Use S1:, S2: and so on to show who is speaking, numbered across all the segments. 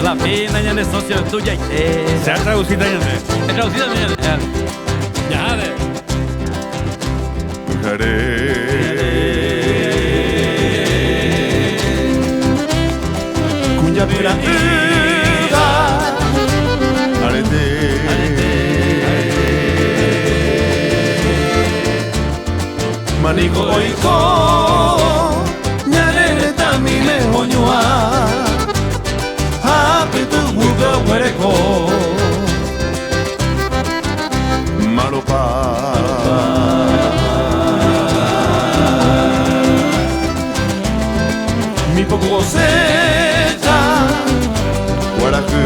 S1: la pena ya de socio tuya
S2: Se ha traducido ya.
S1: es traducido ya de
S2: Kunya pura uga arete Maniko oiko nyarere tamile honyoa Happy to wuga wereko Maropa Mi poco cosecha Waraku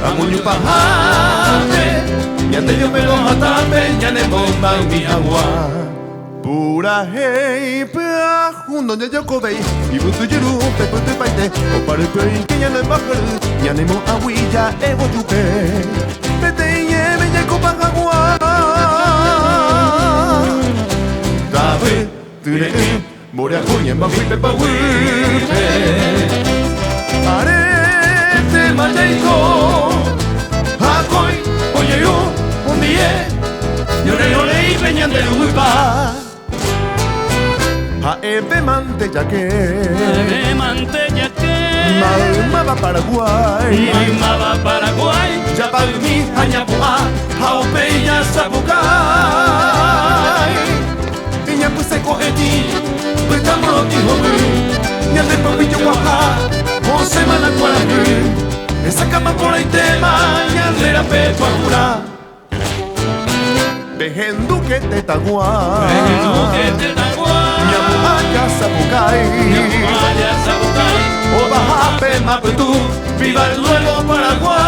S2: Amunyu pahame Nyate yo pelo hatame Nyane bomba mi agua Pura hei pea Hundo nya yoko bei Ibutu jiru peputu paite Oparu pei que nyane bakaru Nyane mo awija ego tupe Pete ye me yako pagagua Tabe Ture Morea kunya mawipe pa wipe Arete machaiko Hakoi Oye yo Ondie Yore yore ipe nyande uipa Haebe mante yake Maumaba Paraguay
S1: Maimaba Paraguay
S2: Yapagmi Hañapua Haopeya Sapukai Iñapuseko eti Petamoro tihobu Ñandepo pillo guaja O semana cuaragu Esa cama por ahí tema Ñandera petua jura Vejendu que te taguay Ñamuaya Sapukai O bajape maputu Viva el nuevo Paraguay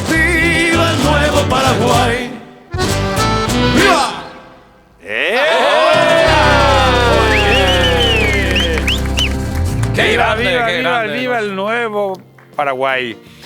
S2: Viva el nuevo Paraguay ¡Viva!
S1: Qué grande, qué grande.
S3: Viva el nuevo Paraguay.